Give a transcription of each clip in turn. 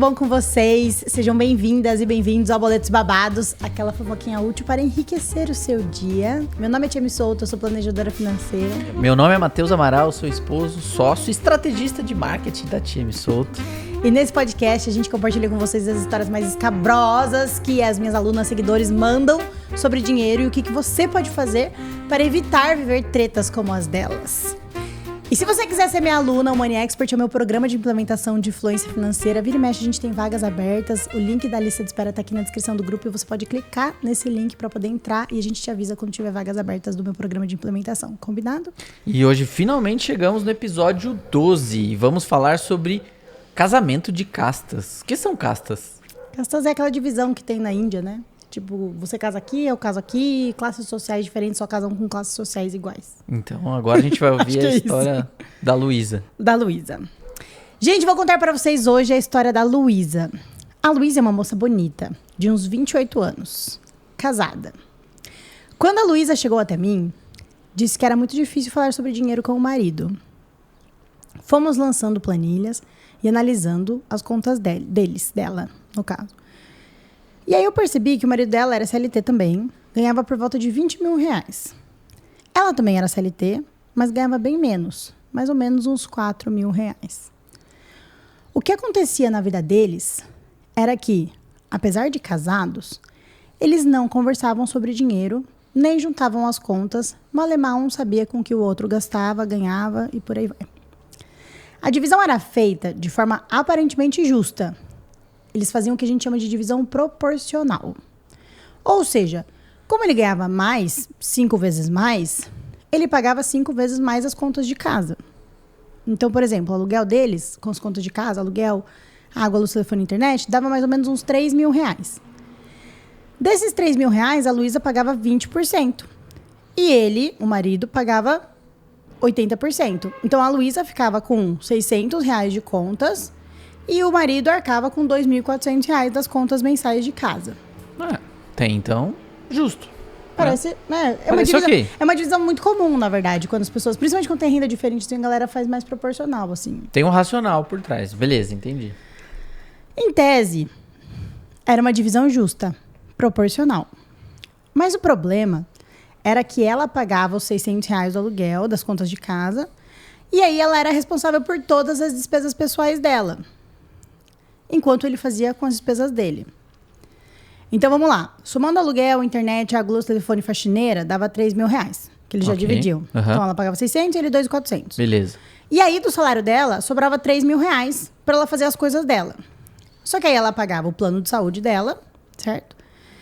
bom com vocês? Sejam bem-vindas e bem-vindos ao Boletos Babados, aquela fofoquinha útil para enriquecer o seu dia. Meu nome é Tia Souto, eu sou planejadora financeira. Meu nome é Matheus Amaral, sou esposo, sócio e estrategista de marketing da Tia Souto. E nesse podcast a gente compartilha com vocês as histórias mais escabrosas que as minhas alunas, seguidores mandam sobre dinheiro e o que você pode fazer para evitar viver tretas como as delas. E se você quiser ser minha aluna, o Money Expert é o meu programa de implementação de influência financeira. Vira e mexe, a gente tem vagas abertas. O link da lista de espera tá aqui na descrição do grupo e você pode clicar nesse link para poder entrar e a gente te avisa quando tiver vagas abertas do meu programa de implementação. Combinado? E hoje finalmente chegamos no episódio 12 e vamos falar sobre casamento de castas. O que são castas? Castas é aquela divisão que tem na Índia, né? Tipo, você casa aqui, eu caso aqui, classes sociais diferentes só casam com classes sociais iguais. Então, agora a gente vai ouvir a história da Luísa. Da Luísa. Gente, vou contar pra vocês hoje a história da Luísa. A Luísa é uma moça bonita, de uns 28 anos, casada. Quando a Luísa chegou até mim, disse que era muito difícil falar sobre dinheiro com o marido. Fomos lançando planilhas e analisando as contas dela, no caso. E aí eu percebi que o marido dela era CLT também, ganhava por volta de 20 mil reais. Ela também era CLT, mas ganhava bem menos, mais ou menos uns 4 mil reais. O que acontecia na vida deles era que, apesar de casados, eles não conversavam sobre dinheiro, nem juntavam as contas, malemar um sabia com que o outro gastava, ganhava e por aí vai. A divisão era feita de forma aparentemente justa. Eles faziam o que a gente chama de divisão proporcional. Ou seja, como ele ganhava mais, 5 vezes mais, ele pagava 5 vezes mais as contas de casa. Então, por exemplo, o aluguel deles, com as contas de casa, aluguel, água, luz, telefone e internet, dava mais ou menos uns 3 mil reais. Desses 3 mil reais, a Luísa pagava 20%. E ele, o marido, pagava 80%. Então, a Luísa ficava com 600 reais de contas e o marido arcava com 2.400 reais das contas mensais de casa. Tem então, justo. Parece, né? É uma divisão muito comum, na verdade, quando as pessoas, principalmente quando tem renda diferente, assim, a galera faz mais proporcional, assim. Tem um racional por trás. Beleza, entendi. Em tese, era uma divisão justa, proporcional. Mas o problema era que ela pagava os 600 reais do aluguel das contas de casa e aí ela era responsável por todas as despesas pessoais dela, enquanto ele fazia com as despesas dele. Então, vamos lá. Somando aluguel, internet, água, luz, telefone e faxineira, dava 3 mil reais, que eles já dividiam. Uhum. Então, ela pagava 600 e ele 2.400. Beleza. E aí, do salário dela, sobrava 3 mil reais para ela fazer as coisas dela. Só que aí ela pagava o plano de saúde dela, certo?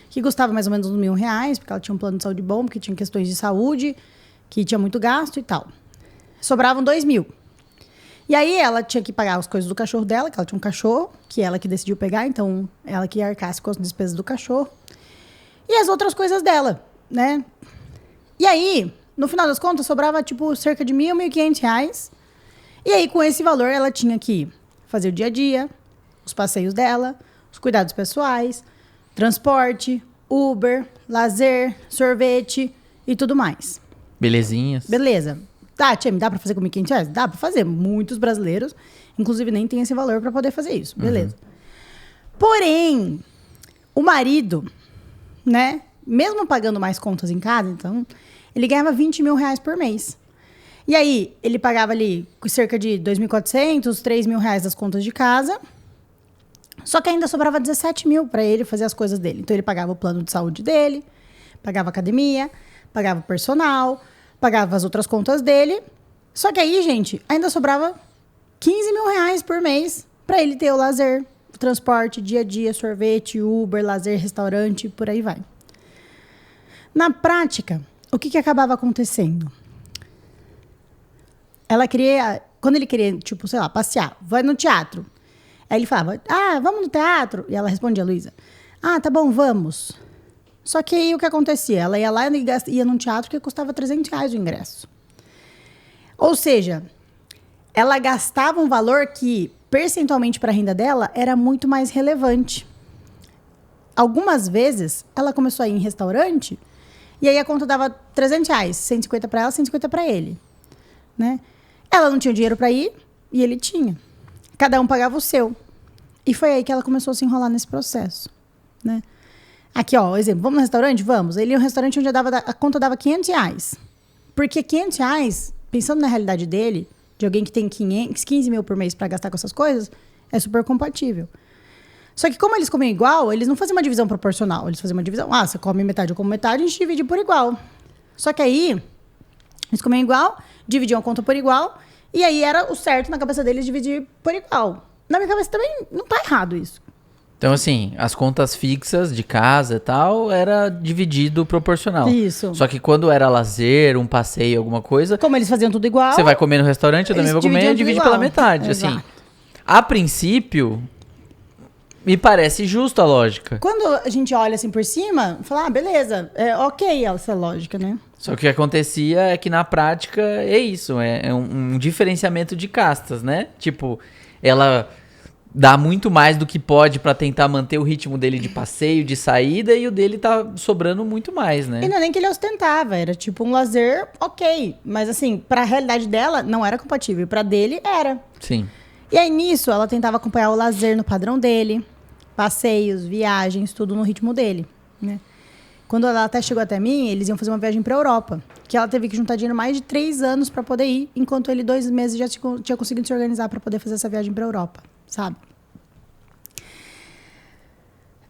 Que custava mais ou menos uns R$1.000, porque ela tinha um plano de saúde bom, porque tinha questões de saúde, que tinha muito gasto e tal. Sobravam 2 mil. E aí ela tinha que pagar as coisas do cachorro dela, que ela tinha um cachorro, que ela que decidiu pegar, então ela que arcasse com as despesas do cachorro. E as outras coisas dela, né? E aí, no final das contas, sobrava tipo cerca de R$1.000, R$1.500. E aí, com esse valor, ela tinha que fazer o dia a dia, os passeios dela, os cuidados pessoais, transporte, Uber, lazer, sorvete e tudo mais. Belezinhas. Beleza. Tá, Tia, dá pra fazer com R$1.500? Dá pra fazer. Muitos brasileiros, inclusive, nem têm esse valor pra poder fazer isso. Beleza. Uhum. Porém, o marido, né, mesmo pagando mais contas em casa, então, ele ganhava 20 mil reais por mês. E aí, ele pagava ali cerca de 2.400, 3 mil reais das contas de casa. Só que ainda sobrava 17 mil pra ele fazer as coisas dele. Então, ele pagava o plano de saúde dele, pagava academia, pagava o personal, pagava as outras contas dele. Só que aí, gente, ainda sobrava 15 mil reais por mês pra ele ter o lazer, o transporte, dia a dia, sorvete, Uber, lazer, restaurante, por aí vai. Na prática, o que acabava acontecendo? Ela queria, quando ele queria, tipo, sei lá, passear, vai no teatro. Aí ele falava, vamos no teatro? E ela respondia, Luísa, tá bom, vamos. Só que aí o que acontecia? Ela ia lá e ia num teatro que custava 300 reais o ingresso. Ou seja, ela gastava um valor que, percentualmente para a renda dela, era muito mais relevante. Algumas vezes, ela começou a ir em restaurante e aí a conta dava 300 reais, 150 para ela, 150 para ele. Né? Ela não tinha dinheiro para ir e ele tinha. Cada um pagava o seu. E foi aí que ela começou a se enrolar nesse processo, né? Aqui, ó, exemplo, vamos no restaurante? Vamos. Ele ia um restaurante onde a conta dava R$500. Porque R$500, pensando na realidade dele, de alguém que tem 15 mil por mês pra gastar com essas coisas, é super compatível. Só que como eles comiam igual, eles não faziam uma divisão proporcional. Eles faziam uma divisão, você come metade, eu como metade, a gente divide por igual. Só que aí, eles comiam igual, dividiam a conta por igual, e aí era o certo na cabeça deles dividir por igual. Na minha cabeça também não tá errado isso. Então, assim, as contas fixas de casa e tal, era dividido proporcional. Isso. Só que quando era lazer, um passeio, alguma coisa... Como eles faziam tudo igual... Você vai comer no restaurante, eu também vou comer, divide pela metade. Exato. Assim, a princípio, me parece justa a lógica. Quando a gente olha assim por cima, fala, beleza, é ok essa lógica, né? Só que o que acontecia é que na prática é isso, é um diferenciamento de castas, né? Tipo, ela dá muito mais do que pode pra tentar manter o ritmo dele de passeio, de saída, e o dele tá sobrando muito mais, né? E não é nem que ele ostentava, era tipo um lazer ok. Mas assim, pra realidade dela, não era compatível. Pra dele, era. Sim. E aí nisso, ela tentava acompanhar o lazer no padrão dele, passeios, viagens, tudo no ritmo dele, né? Quando ela até chegou até mim, eles iam fazer uma viagem pra Europa. Que ela teve que juntar dinheiro mais de 3 anos pra poder ir, enquanto ele 2 meses já tinha conseguido se organizar pra poder fazer essa viagem pra Europa, sabe?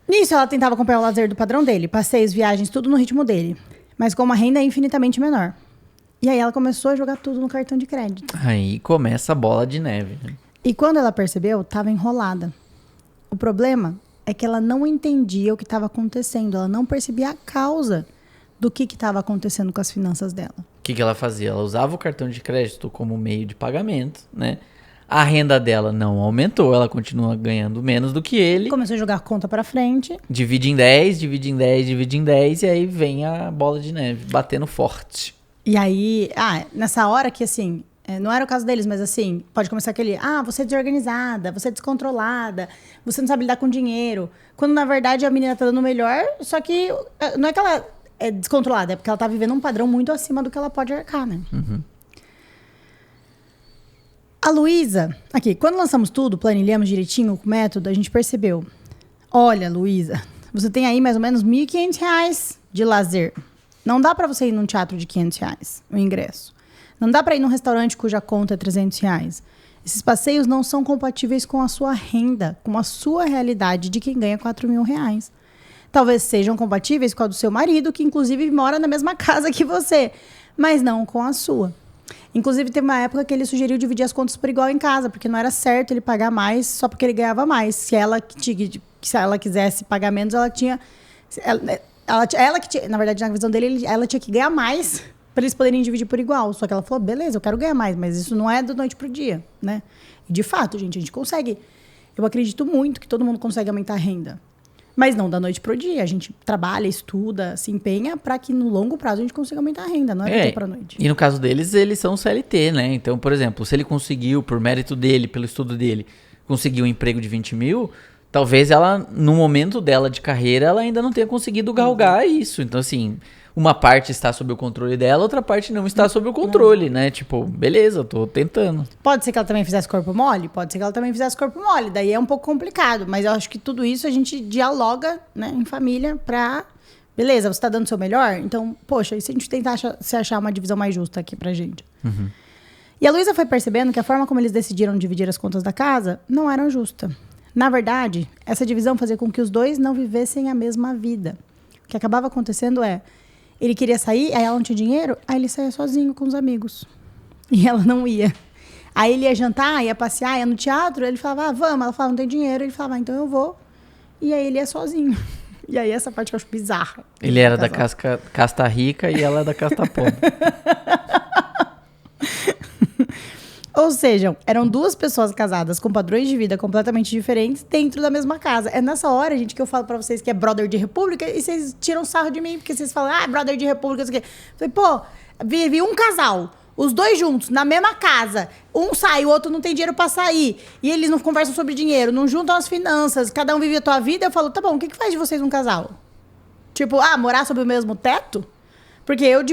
Nisso, ela tentava acompanhar o lazer do padrão dele, passeios, viagens, tudo no ritmo dele, mas com uma renda infinitamente menor. E aí ela começou a jogar tudo no cartão de crédito. Aí começa a bola de neve, né? E quando ela percebeu, estava enrolada. O problema é que ela não entendia o que estava acontecendo, ela não percebia a causa do que estava acontecendo com as finanças dela. O que ela fazia? Ela usava o cartão de crédito como meio de pagamento, né? A renda dela não aumentou, ela continua ganhando menos do que ele. Começou a jogar a conta para frente. Divide em 10, divide em 10, divide em 10, e aí vem a bola de neve, batendo forte. E aí, nessa hora que assim, não era o caso deles, mas assim, pode começar aquele, você é desorganizada, você é descontrolada, você não sabe lidar com dinheiro. Quando na verdade a menina tá dando o melhor, só que não é que ela é descontrolada, é porque ela tá vivendo um padrão muito acima do que ela pode arcar, né? Uhum. A Luísa, aqui, quando lançamos tudo, planilhamos direitinho o método, a gente percebeu. Olha, Luísa, você tem aí mais ou menos R$1.500 de lazer. Não dá pra você ir num teatro de R$500, o ingresso. Não dá pra ir num restaurante cuja conta é R$300. Esses passeios não são compatíveis com a sua renda, com a sua realidade de quem ganha R$4.000. Talvez sejam compatíveis com a do seu marido, que inclusive mora na mesma casa que você, mas não com a sua. Inclusive, teve uma época que ele sugeriu dividir as contas por igual em casa, porque não era certo ele pagar mais só porque ele ganhava mais. Se ela quisesse pagar menos, ela tinha... Na verdade, na visão dele, ela tinha que ganhar mais para eles poderem dividir por igual. Só que ela falou, beleza, eu quero ganhar mais, mas isso não é da noite pro dia, né? E de fato, gente, a gente consegue... Eu acredito muito que todo mundo consegue aumentar a renda. Mas não da noite pro dia. A gente trabalha, estuda, se empenha para que no longo prazo a gente consiga aumentar a renda, não é do dia pra noite. E no caso deles, eles são CLT, né? Então, por exemplo, se ele conseguiu, por mérito dele, pelo estudo dele, conseguiu um emprego de 20 mil, talvez ela, no momento dela de carreira, ela ainda não tenha conseguido galgar isso. Então, assim, uma parte está sob o controle dela, outra parte não está sob o controle, né? Tipo, beleza, eu tô tentando. Pode ser que ela também fizesse corpo mole? Pode ser que ela também fizesse corpo mole. Daí é um pouco complicado. Mas eu acho que tudo isso a gente dialoga, né, em família pra... Beleza, você tá dando o seu melhor? Então, poxa, e se a gente tentar achar uma divisão mais justa aqui pra gente? Uhum. E a Luísa foi percebendo que a forma como eles decidiram dividir as contas da casa não era justa. Na verdade, essa divisão fazia com que os dois não vivessem a mesma vida. O que acabava acontecendo ele queria sair, aí ela não tinha dinheiro, aí ele saía sozinho com os amigos. E ela não ia. Aí ele ia jantar, ia passear, ia no teatro, ele falava, vamos. Ela falava, não tem dinheiro. Ele falava, então eu vou. E aí ele ia sozinho. E aí essa parte que eu acho bizarra. Ele era da casta rica e ela da casta pobre. Ou seja, eram 2 pessoas casadas com padrões de vida completamente diferentes dentro da mesma casa. É nessa hora, gente, que eu falo pra vocês que é brother de república e vocês tiram sarro de mim, porque vocês falam, brother de república, isso aqui. Eu falei, vive um casal, os 2 juntos, na mesma casa. Um sai, o outro não tem dinheiro pra sair. E eles não conversam sobre dinheiro, não juntam as finanças, cada um vive a tua vida. Eu falo, tá bom, o que faz de vocês um casal? Tipo, morar sob o mesmo teto? Porque eu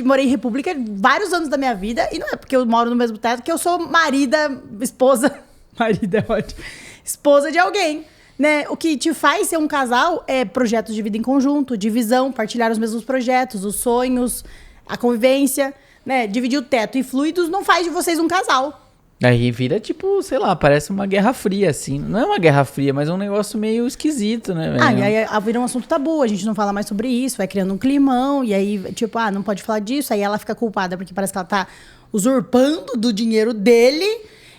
morei em república vários anos da minha vida, e não é porque eu moro no mesmo teto que eu sou marida, esposa, marido é ótimo, esposa de alguém, né? O que te faz ser um casal é projetos de vida em conjunto, divisão, partilhar os mesmos projetos, os sonhos, a convivência, né? Dividir o teto e fluidos não faz de vocês um casal. Aí vira tipo, sei lá, parece uma guerra fria, assim. Não é uma guerra fria, mas é um negócio meio esquisito, né? E aí vira um assunto tabu, a gente não fala mais sobre isso, vai criando um climão, e aí, tipo, não pode falar disso, aí ela fica culpada porque parece que ela tá usurpando do dinheiro dele,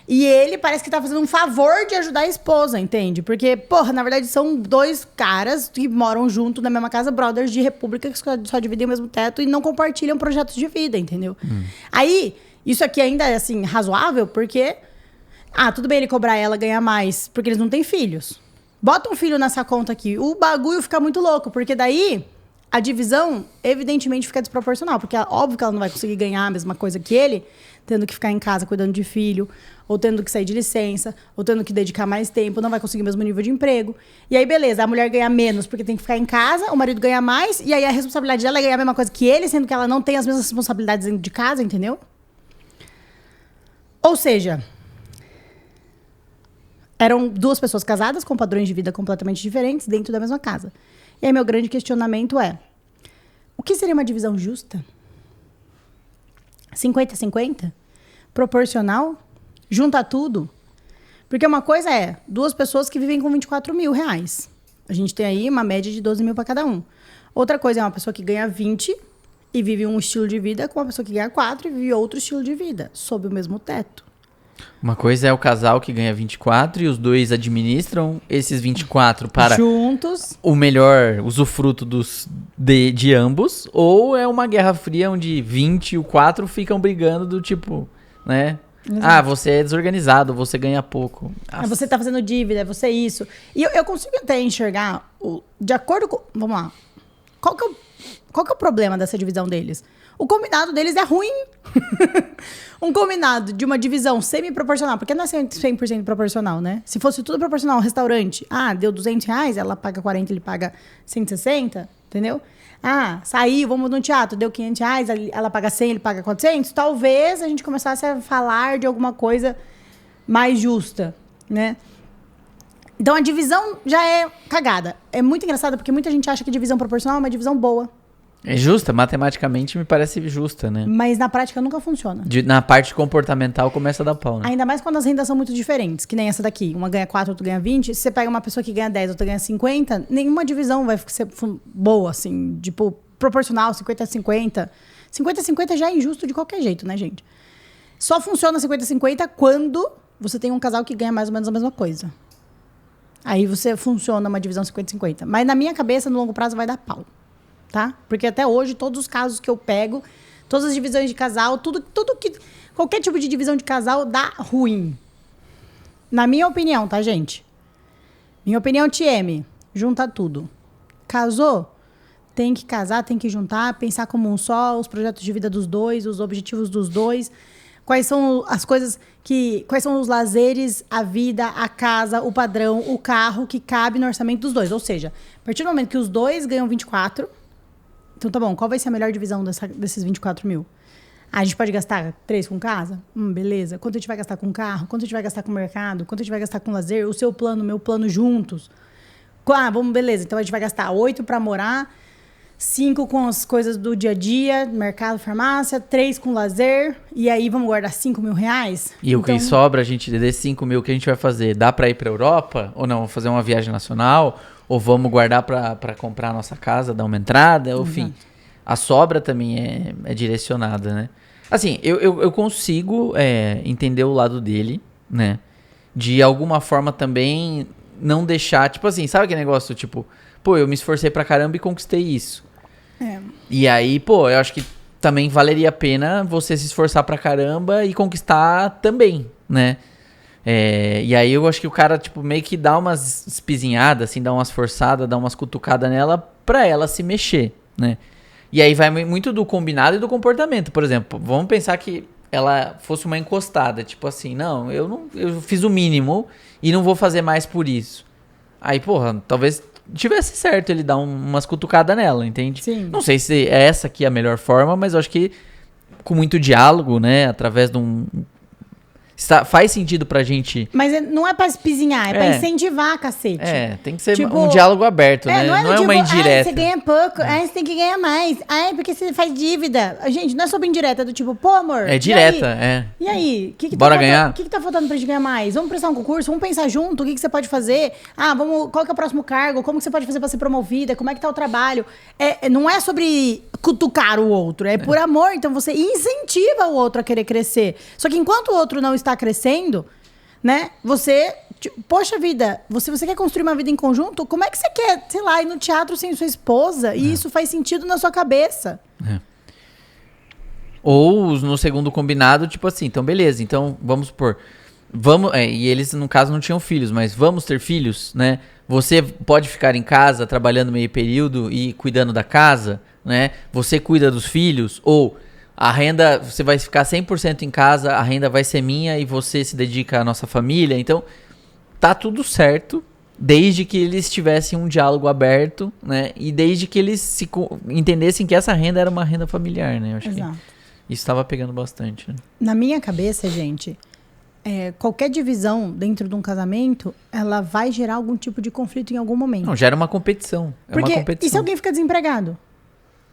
e ele parece que tá fazendo um favor de ajudar a esposa, entende? Porque, porra, na verdade são dois caras que moram junto na mesma casa, brothers de república, que só dividem o mesmo teto e não compartilham projetos de vida, entendeu? Aí... Isso aqui ainda é, assim, razoável, porque... tudo bem ele cobrar ela, ganhar mais, porque eles não têm filhos. Bota um filho nessa conta aqui. O bagulho fica muito louco, porque daí a divisão, evidentemente, fica desproporcional. Porque óbvio que ela não vai conseguir ganhar a mesma coisa que ele, tendo que ficar em casa cuidando de filho, ou tendo que sair de licença, ou tendo que dedicar mais tempo, não vai conseguir o mesmo nível de emprego. E aí, beleza, a mulher ganha menos porque tem que ficar em casa, o marido ganha mais, e aí a responsabilidade dela é ganhar a mesma coisa que ele, sendo que ela não tem as mesmas responsabilidades dentro de casa, entendeu? Ou seja, eram duas pessoas casadas com padrões de vida completamente diferentes dentro da mesma casa. E aí meu grande questionamento é, o que seria uma divisão justa? 50-50? Proporcional? Junta tudo? Porque uma coisa é duas pessoas que vivem com 24 mil reais. A gente tem aí uma média de 12 mil para cada um. Outra coisa é uma pessoa que ganha 20 e vive um estilo de vida com uma pessoa que ganha 4 e vive outro estilo de vida, sob o mesmo teto. Uma coisa é o casal que ganha 24 e os dois administram esses 24 para juntos o melhor usufruto de ambos, ou é uma guerra fria onde 20 e o 4 ficam brigando do tipo, né? Exato. Você é desorganizado, você ganha pouco. Você tá fazendo dívida, você é isso. E eu consigo até enxergar, de acordo com... Vamos lá. Qual que é o problema dessa divisão deles? O combinado deles é ruim. Um combinado de uma divisão semi-proporcional, porque não é 100% proporcional, né? Se fosse tudo proporcional, um restaurante, deu 200 reais, ela paga 40, ele paga 160, entendeu? Saiu, vamos no teatro, deu 500 reais, ela paga 100, ele paga 400, talvez a gente começasse a falar de alguma coisa mais justa, né? Então a divisão já é cagada. É muito engraçado porque muita gente acha que divisão proporcional é uma divisão boa. É justa, matematicamente me parece justa, né? Mas na prática nunca funciona. Na parte comportamental começa a dar pau, né? Ainda mais quando as rendas são muito diferentes, que nem essa daqui. Uma ganha 4, outra ganha 20. Se você pega uma pessoa que ganha 10, outra ganha 50, nenhuma divisão vai ser boa, assim, tipo, proporcional, 50-50. 50-50 já é injusto de qualquer jeito, né, gente? Só funciona 50-50 quando você tem um casal que ganha mais ou menos a mesma coisa. Aí funciona uma divisão 50-50. Mas na minha cabeça, no longo prazo, vai dar pau. Tá? Porque até hoje, todos os casos que eu pego, todas as divisões de casal, qualquer tipo de divisão de casal dá ruim. Na minha opinião, tá, gente? Minha opinião, TM, junta tudo. Casou? Tem que casar, tem que juntar, pensar como um só, os projetos de vida dos dois, os objetivos dos dois, quais são as coisas quais são os lazeres, a vida, a casa, o padrão, o carro que cabe no orçamento dos dois. Ou seja, a partir do momento que os dois ganham 24... Então, tá bom, qual vai ser a melhor divisão desses 24 mil? A gente pode gastar 3 com casa? Beleza. Quanto a gente vai gastar com carro? Quanto a gente vai gastar com mercado? Quanto a gente vai gastar com lazer? O seu plano, o meu plano juntos? Beleza. Então, a gente vai gastar 8 para morar, 5 com as coisas do dia a dia, mercado, farmácia, 3 com lazer, e aí vamos guardar 5 mil reais? E o que sobra, desses 5 mil, o que a gente vai fazer? Dá para ir para Europa? Ou não? Vamos fazer uma viagem nacional? Ou vamos guardar para comprar a nossa casa, dar uma entrada? Enfim, a sobra também é direcionada, né? Assim, eu consigo entender o lado dele, né? De alguma forma também não deixar... Tipo assim, sabe aquele negócio, tipo... Pô, eu me esforcei pra caramba e conquistei isso. E aí, eu acho que também valeria a pena você se esforçar pra caramba e conquistar também, né? E aí eu acho que o cara, tipo, meio que dá umas espizinhadas, assim, dá umas forçadas, dá umas cutucadas nela pra ela se mexer, né? E aí vai muito do combinado e do comportamento. Por exemplo, vamos pensar que ela fosse uma encostada, tipo assim, eu fiz o mínimo e não vou fazer mais por isso. Aí, talvez tivesse certo ele dar umas cutucadas nela, entende? Sim. Não sei se é essa aqui a melhor forma, mas eu acho que com muito diálogo, né, através de faz sentido pra gente. Mas não é pra espizinhar, é pra incentivar, cacete. Tem que ser um diálogo aberto, né? Não é tipo, uma indireta. Você ganha pouco, você tem que ganhar mais. Porque você faz dívida. Gente, não é sobre indireta, do tipo, pô, amor. É direta, E aí? Bora ganhar? O que tá faltando pra gente ganhar mais? Vamos prestar um concurso? Vamos pensar junto? O que você pode fazer? Qual que é o próximo cargo? Como que você pode fazer pra ser promovida? Como é que tá o trabalho? Não é sobre cutucar o outro, é por amor. Então você incentiva o outro a querer crescer. Só que enquanto o outro não está crescendo, né? Você, poxa vida, você quer construir uma vida em conjunto? Como é que você quer, sei lá, ir no teatro sem sua esposa? E isso faz sentido na sua cabeça. Ou no segundo combinado, tipo assim, então beleza, então vamos supor, e eles no caso não tinham filhos, mas vamos ter filhos, né? Você pode ficar em casa trabalhando meio período e cuidando da casa, né? Você cuida dos filhos, ou a renda, você vai ficar 100% em casa, a renda vai ser minha e você se dedica à nossa família. Então, tá tudo certo, desde que eles tivessem um diálogo aberto, né? E desde que eles entendessem que essa renda era uma renda familiar, né? Eu acho que isso estava pegando bastante, né? Na minha cabeça, gente, qualquer divisão dentro de um casamento, ela vai gerar algum tipo de conflito em algum momento. Não, gera uma competição. Porque, e se alguém fica desempregado?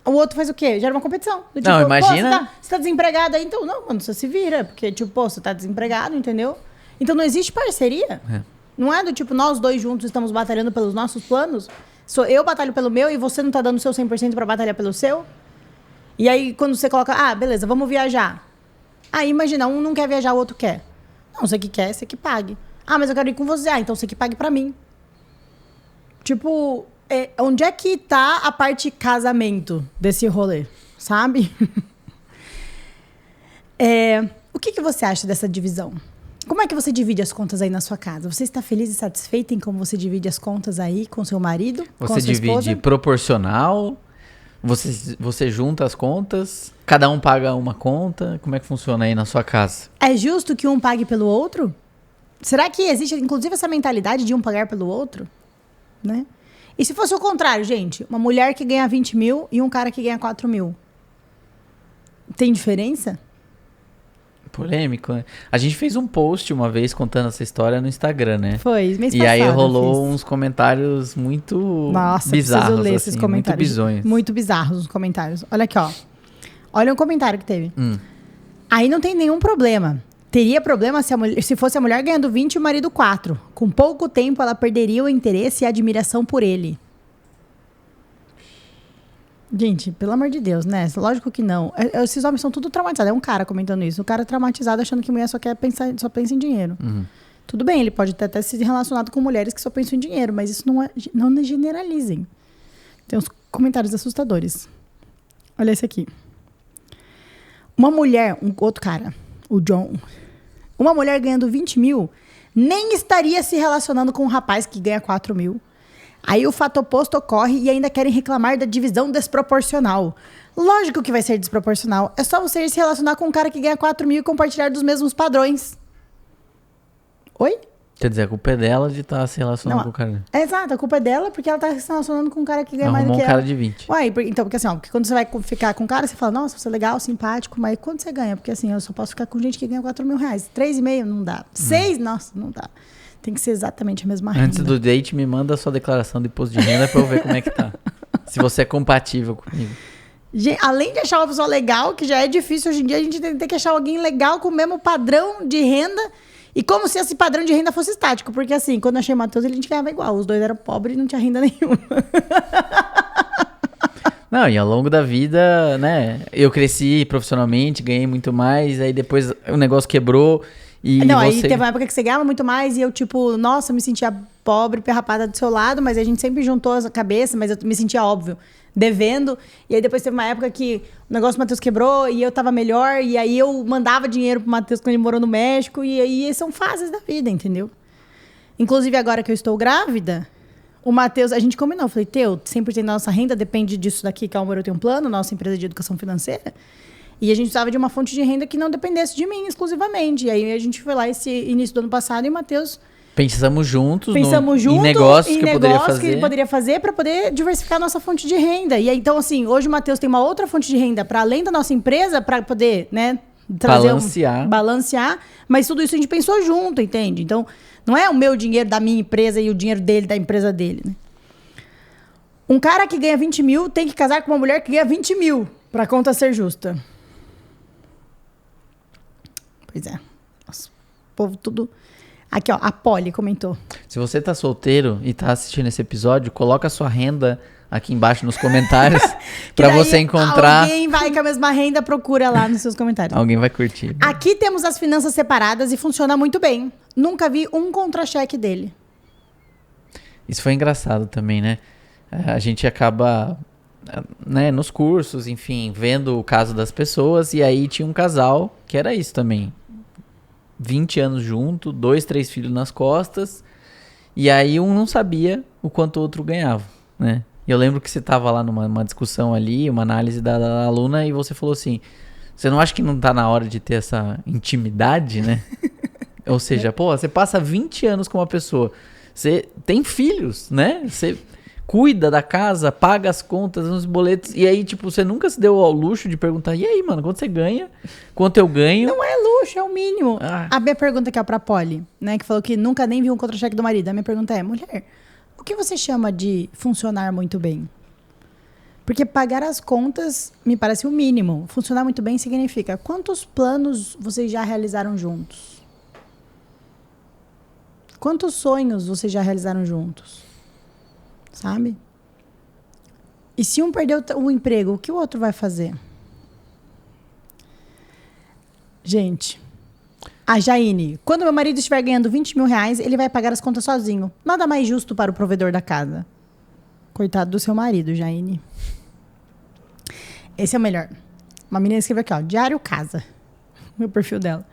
O outro faz o quê? Gera uma competição. Tipo, não, imagina... você tá desempregado aí, então não, mano, você se vira. Porque, tipo, você tá desempregado, entendeu? Então não existe parceria. Não é do tipo, nós dois juntos estamos batalhando pelos nossos planos. Eu batalho pelo meu e você não tá dando o seu 100% pra batalhar pelo seu. E aí, quando você coloca, beleza, vamos viajar. Aí, imagina, um não quer viajar, o outro quer. Não, você que quer, você que pague. Mas eu quero ir com você. Então você que pague pra mim. Tipo... onde é que tá a parte casamento desse rolê, sabe? O que você acha dessa divisão? Como é que você divide as contas aí na sua casa? Você está feliz e satisfeita em como você divide as contas aí com seu marido, com a sua esposa? Você divide proporcional? Você junta as contas? Cada um paga uma conta? Como é que funciona aí na sua casa? É justo que um pague pelo outro? Será que existe, inclusive, essa mentalidade de um pagar pelo outro? Né? E se fosse o contrário, gente? Uma mulher que ganha 20 mil e um cara que ganha 4 mil. Tem diferença? Polêmico, né? A gente fez um post uma vez contando essa história no Instagram, né? Foi, mês passado. E aí rolou uns comentários muito bizarros. Preciso ler esses comentários. Muito bizonhos. Muito bizarros os comentários. Olha aqui, ó. Olha o comentário que teve. Aí não tem nenhum problema. Teria problema se fosse a mulher ganhando 20 e o marido 4. Com pouco tempo, ela perderia o interesse e a admiração por ele. Gente, pelo amor de Deus, né? Lógico que não. Esses homens são tudo traumatizados. É um cara comentando isso. O cara traumatizado achando que mulher só pensa em dinheiro. Tudo bem, ele pode ter até se relacionado com mulheres que só pensam em dinheiro, mas isso não generalizem. Tem uns comentários assustadores. Olha esse aqui. Uma mulher, outro cara, o John, uma mulher ganhando 20 mil nem estaria se relacionando com um rapaz que ganha 4 mil. Aí o fato oposto ocorre e ainda querem reclamar da divisão desproporcional. Lógico que vai ser desproporcional. É só você ir se relacionar com um cara que ganha 4 mil e compartilhar dos mesmos padrões. Oi? Quer dizer, a culpa é dela de estar se relacionando com o cara. Exato, a culpa é dela porque ela tá se relacionando com um cara que ganha mais do que ela. Um cara de 20. Uai, então, porque assim, porque quando você vai ficar com um cara, você fala, nossa, você é legal, simpático, mas quanto você ganha? Porque assim, eu só posso ficar com gente que ganha 4 mil reais. 3,5 não dá. 6, nossa, não dá. Tem que ser exatamente a mesma renda. Antes do date, me manda a sua declaração de imposto de renda pra eu ver como é que tá. Se você é compatível comigo. Gente, além de achar uma pessoa legal, que já é difícil hoje em dia, a gente tem que achar alguém legal com o mesmo padrão de renda. E como se esse padrão de renda fosse estático. Porque assim, quando eu achei o Matheus, a gente ganhava igual. Os dois eram pobres e não tinha renda nenhuma. Não, e ao longo da vida, né? Eu cresci profissionalmente, ganhei muito mais. Aí depois o negócio quebrou. E não, aí teve uma época que você ganhava muito mais. E eu tipo, nossa, eu me sentia pobre, perrapada do seu lado. Mas a gente sempre juntou a cabeça. Mas eu me sentia óbvio, devendo. E aí depois teve uma época que o negócio do Matheus quebrou e eu tava melhor. E aí eu mandava dinheiro pro Matheus quando ele morou no México. E aí são fases da vida, entendeu? Inclusive agora que eu estou grávida, o Matheus, a gente combinou. Eu falei, Teu, 100% da nossa renda depende disso daqui, que a Amor tem um plano, nossa empresa de educação financeira. E a gente precisava de uma fonte de renda que não dependesse de mim exclusivamente. E aí a gente foi lá esse início do ano passado e o Matheus... Pensamos juntos em negócios que ele poderia fazer para poder diversificar a nossa fonte de renda. E aí, então, assim, hoje o Matheus tem uma outra fonte de renda para além da nossa empresa, para poder, né, balancear, mas tudo isso a gente pensou junto, entende? Então, não é o meu dinheiro da minha empresa e o dinheiro dele da empresa dele, né? Um cara que ganha 20 mil tem que casar com uma mulher que ganha 20 mil pra conta ser justa. Pois é. Nossa, o povo tudo... Aqui, ó, a Polly comentou. Se você tá solteiro e tá assistindo esse episódio, coloca a sua renda aqui embaixo nos comentários pra você encontrar. Alguém vai com a mesma renda, procura lá nos seus comentários. Alguém vai curtir. Aqui temos as finanças separadas e funciona muito bem. Nunca vi um contra-cheque dele. Isso foi engraçado também, né? A gente acaba, né, nos cursos, enfim, vendo o caso das pessoas. E aí tinha um casal que era isso também. 20 anos junto, 2, 3 filhos nas costas. E aí um não sabia o quanto o outro ganhava, né? E eu lembro que você tava lá numa discussão ali, uma análise da aluna, e você falou assim, você não acha que não tá na hora de ter essa intimidade, né? Ou seja, pô, você passa 20 anos com uma pessoa, você tem filhos, né? Você cuida da casa, paga as contas, os boletos, e aí, tipo, você nunca se deu ao luxo de perguntar, e aí, mano, quanto você ganha? Quanto eu ganho? Não é luxo, é o mínimo. A minha pergunta aqui é pra Polly, né, que falou que nunca nem viu um contra-cheque do marido. A minha pergunta é, mulher, o que você chama de funcionar muito bem? Porque pagar as contas me parece o mínimo. Funcionar muito bem significa quantos planos vocês já realizaram juntos? Quantos sonhos vocês já realizaram juntos? Sabe? E se um perdeu o emprego, o que o outro vai fazer? Gente, a Jaine, quando meu marido estiver ganhando 20 mil reais, ele vai pagar as contas sozinho. Nada mais justo para o provedor da casa. Coitado do seu marido, Jaine. Esse é o melhor. Uma menina escreveu aqui, ó, Diário Casa. Meu perfil dela.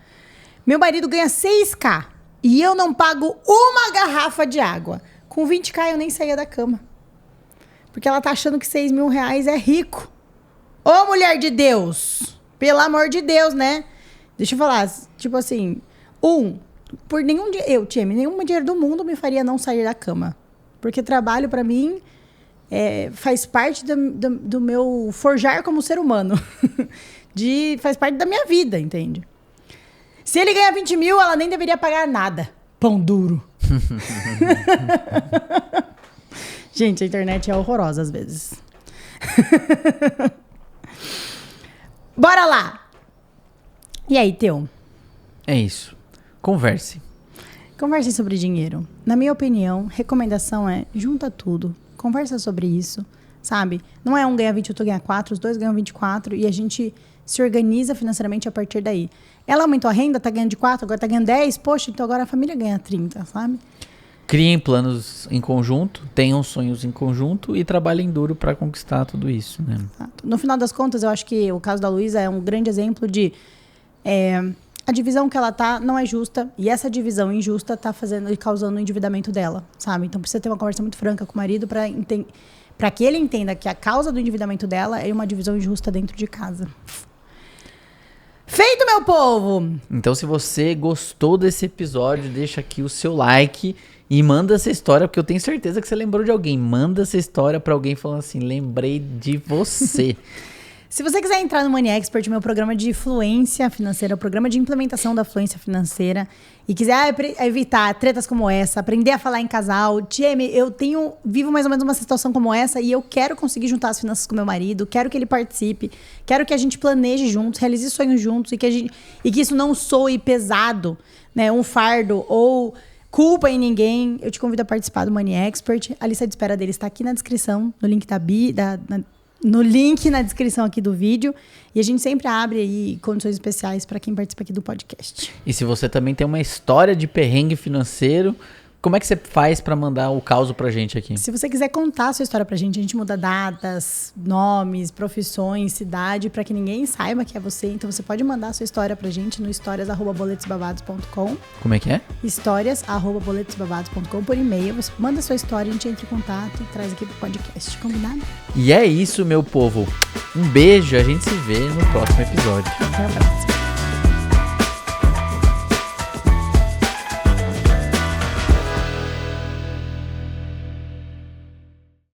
Meu marido ganha 6K e eu não pago uma garrafa de água. Com 20K eu nem saía da cama. Porque ela tá achando que 6 mil reais é rico. Ô, mulher de Deus! Pelo amor de Deus, né? Deixa eu falar, tipo assim... por nenhum dinheiro do mundo me faria não sair da cama. Porque trabalho, pra mim, faz parte do meu forjar como ser humano. Faz parte da minha vida, entende? Se ele ganhar 20 mil, ela nem deveria pagar nada. Pão duro. Gente, a internet é horrorosa às vezes. Bora lá! E aí, Teu? É isso. Converse. Converse sobre dinheiro. Na minha opinião, recomendação é junta tudo. Conversa sobre isso, sabe? Não é um ganha 20 e outro ganha 4, os dois ganham 24 e a gente se organiza financeiramente a partir daí. Ela aumentou a renda, tá ganhando de 4, agora tá ganhando 10, poxa, então agora a família ganha 30, sabe? Criem planos em conjunto, tenham sonhos em conjunto e trabalhem duro para conquistar tudo isso, né? No final das contas, eu acho que o caso da Luísa é um grande exemplo de a divisão que ela tá não é justa e essa divisão injusta tá fazendo e causando o endividamento dela, sabe? Então precisa ter uma conversa muito franca com o marido para que ele entenda que a causa do endividamento dela é uma divisão injusta dentro de casa. Feito, meu povo! Então, se você gostou desse episódio, deixa aqui o seu like e manda essa história, porque eu tenho certeza que você lembrou de alguém. Manda essa história pra alguém falando assim, lembrei de você. Se você quiser entrar no Money Expert, meu programa de fluência financeira, o programa de implementação da fluência financeira, e quiser evitar tretas como essa, aprender a falar em casal, eu vivo mais ou menos uma situação como essa e eu quero conseguir juntar as finanças com meu marido, quero que ele participe, quero que a gente planeje juntos, realize sonhos juntos e que isso não soe pesado, né, um fardo ou culpa em ninguém. Eu te convido a participar do Money Expert. A lista de espera dele está aqui na descrição, no link no link na descrição aqui do vídeo. E a gente sempre abre aí condições especiais para quem participa aqui do podcast. E se você também tem uma história de perrengue financeiro, como é que você faz para mandar o caso pra gente aqui? Se você quiser contar a sua história pra gente, a gente muda datas, nomes, profissões, cidade, para que ninguém saiba que é você. Então você pode mandar a sua história pra gente no historias@boletosbabados.com. Como é que é? historias@boletosbabados.com por e-mail. Você manda a sua história, a gente entra em contato e traz aqui pro podcast. Combinado? E é isso, meu povo. Um beijo, a gente se vê no próximo episódio. Até a próxima.